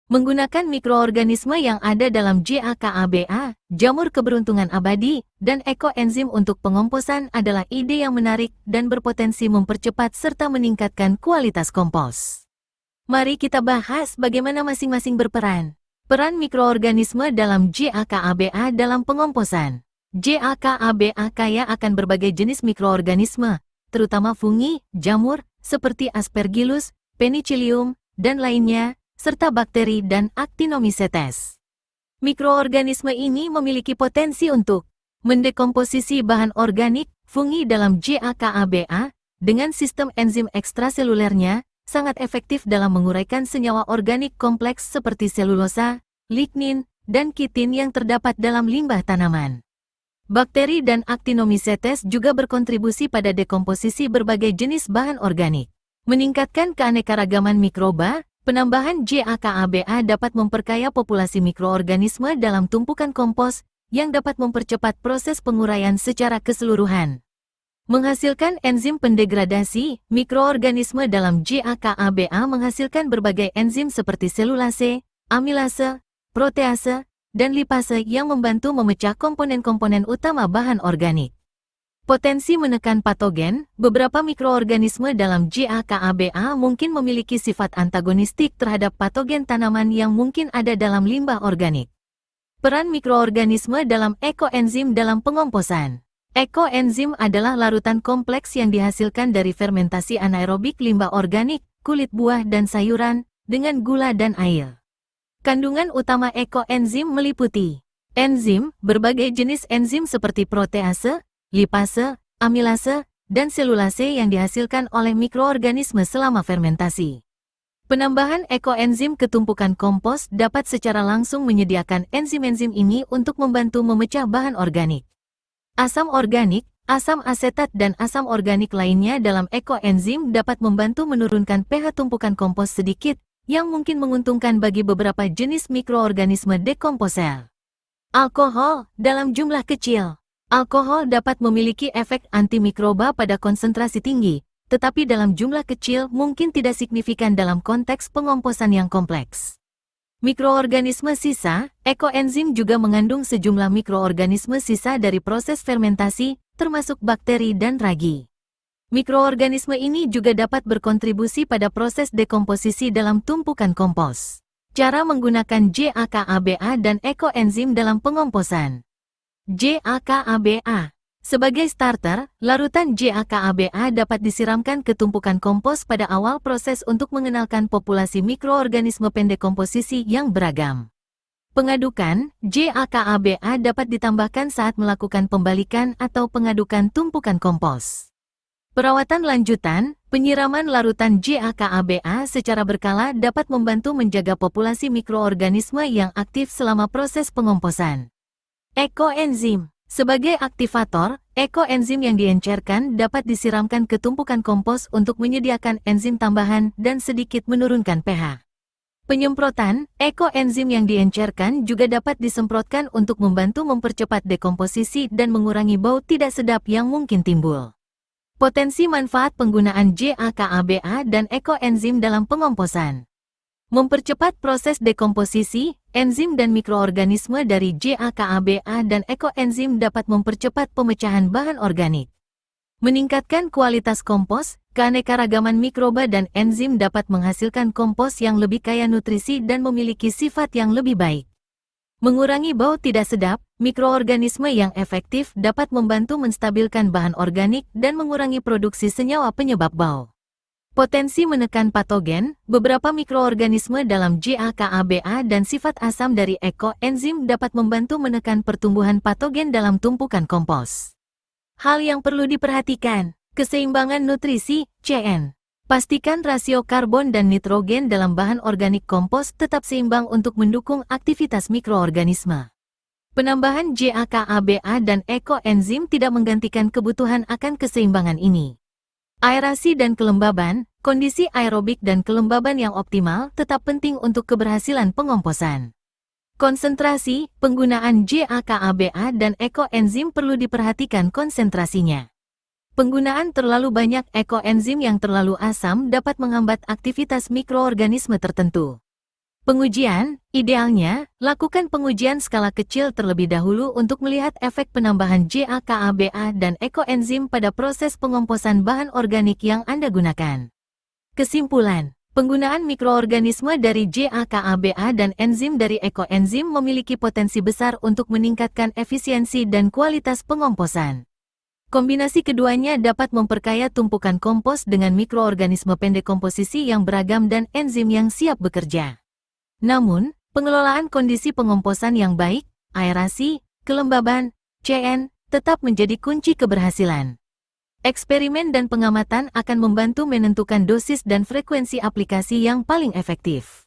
Menggunakan mikroorganisme yang ada dalam JAKABA, jamur keberuntungan abadi, dan ekoenzim untuk pengomposan adalah ide yang menarik dan berpotensi mempercepat serta meningkatkan kualitas kompos. Mari kita bahas bagaimana masing-masing berperan. Peran mikroorganisme dalam JAKABA dalam pengomposan. JAKABA kaya akan berbagai jenis mikroorganisme, terutama fungi, jamur, seperti Aspergillus, Penicillium, dan lainnya, serta bakteri dan Actinomycetes. Mikroorganisme ini memiliki potensi untuk mendekomposisi bahan organik, fungi dalam JAKABA, dengan sistem enzim ekstraselulernya, sangat efektif dalam menguraikan senyawa organik kompleks seperti selulosa, lignin, dan kitin yang terdapat dalam limbah tanaman. Bakteri dan Actinomycetes juga berkontribusi pada dekomposisi berbagai jenis bahan organik. Meningkatkan keanekaragaman mikroba. Penambahan JAKABA dapat memperkaya populasi mikroorganisme dalam tumpukan kompos yang dapat mempercepat proses penguraian secara keseluruhan. Menghasilkan enzim pendegradasi, mikroorganisme dalam JAKABA menghasilkan berbagai enzim seperti selulase, amilase, protease, dan lipase yang membantu memecah komponen-komponen utama bahan organik. Potensi menekan patogen, beberapa mikroorganisme dalam JAKABA mungkin memiliki sifat antagonistik terhadap patogen tanaman yang mungkin ada dalam limbah organik. Peran mikroorganisme dalam ekoenzim dalam pengomposan. Ekoenzim adalah larutan kompleks yang dihasilkan dari fermentasi anaerobik limbah organik, kulit buah dan sayuran, dengan gula dan air. Kandungan utama ekoenzim meliputi enzim, berbagai jenis enzim seperti protease, lipase, amilase, dan selulase yang dihasilkan oleh mikroorganisme selama fermentasi. Penambahan ekoenzim ke tumpukan kompos dapat secara langsung menyediakan enzim-enzim ini untuk membantu memecah bahan organik. Asam organik, asam asetat dan asam organik lainnya dalam ekoenzim dapat membantu menurunkan pH tumpukan kompos sedikit, yang mungkin menguntungkan bagi beberapa jenis mikroorganisme dekomposer. Alkohol, dalam jumlah kecil. Alkohol dapat memiliki efek antimikroba pada konsentrasi tinggi, tetapi dalam jumlah kecil mungkin tidak signifikan dalam konteks pengomposan yang kompleks. Mikroorganisme sisa, ekoenzim juga mengandung sejumlah mikroorganisme sisa dari proses fermentasi, termasuk bakteri dan ragi. Mikroorganisme ini juga dapat berkontribusi pada proses dekomposisi dalam tumpukan kompos. Cara menggunakan JAKABA dan ekoenzim dalam pengomposan. JAKABA. Sebagai starter, larutan JAKABA dapat disiramkan ke tumpukan kompos pada awal proses untuk mengenalkan populasi mikroorganisme pendekomposisi yang beragam. Pengadukan, JAKABA dapat ditambahkan saat melakukan pembalikan atau pengadukan tumpukan kompos. Perawatan lanjutan, penyiraman larutan JAKABA secara berkala dapat membantu menjaga populasi mikroorganisme yang aktif selama proses pengomposan. Ekoenzim. Sebagai aktivator, ekoenzim yang diencerkan dapat disiramkan ke tumpukan kompos untuk menyediakan enzim tambahan dan sedikit menurunkan pH. Penyemprotan, ekoenzim yang diencerkan juga dapat disemprotkan untuk membantu mempercepat dekomposisi dan mengurangi bau tidak sedap yang mungkin timbul. Potensi manfaat penggunaan JAKABA dan ekoenzim dalam pengomposan. Mempercepat proses dekomposisi, enzim dan mikroorganisme dari JAKABA dan ekoenzim dapat mempercepat pemecahan bahan organik. Meningkatkan kualitas kompos, keanekaragaman mikroba dan enzim dapat menghasilkan kompos yang lebih kaya nutrisi dan memiliki sifat yang lebih baik. Mengurangi bau tidak sedap, mikroorganisme yang efektif dapat membantu menstabilkan bahan organik dan mengurangi produksi senyawa penyebab bau. Potensi menekan patogen, beberapa mikroorganisme dalam JAKABA dan sifat asam dari ekoenzim dapat membantu menekan pertumbuhan patogen dalam tumpukan kompos. Hal yang perlu diperhatikan, keseimbangan nutrisi, CN. Pastikan rasio karbon dan nitrogen dalam bahan organik kompos tetap seimbang untuk mendukung aktivitas mikroorganisme. Penambahan JAKABA dan ekoenzim tidak menggantikan kebutuhan akan keseimbangan ini. Aerasi dan kelembaban, kondisi aerobik dan kelembaban yang optimal tetap penting untuk keberhasilan pengomposan. Konsentrasi, penggunaan JAKABA dan ekoenzim perlu diperhatikan konsentrasinya. Penggunaan terlalu banyak ekoenzim yang terlalu asam dapat menghambat aktivitas mikroorganisme tertentu. Pengujian, idealnya, lakukan pengujian skala kecil terlebih dahulu untuk melihat efek penambahan JAKA-BA dan ekoenzim pada proses pengomposan bahan organik yang Anda gunakan. Kesimpulan, penggunaan mikroorganisme dari JAKA-BA dan enzim dari ekoenzim memiliki potensi besar untuk meningkatkan efisiensi dan kualitas pengomposan. Kombinasi keduanya dapat memperkaya tumpukan kompos dengan mikroorganisme pendek komposisi yang beragam dan enzim yang siap bekerja. Namun, pengelolaan kondisi pengomposan yang baik, aerasi, kelembaban, CN, tetap menjadi kunci keberhasilan. Eksperimen dan pengamatan akan membantu menentukan dosis dan frekuensi aplikasi yang paling efektif.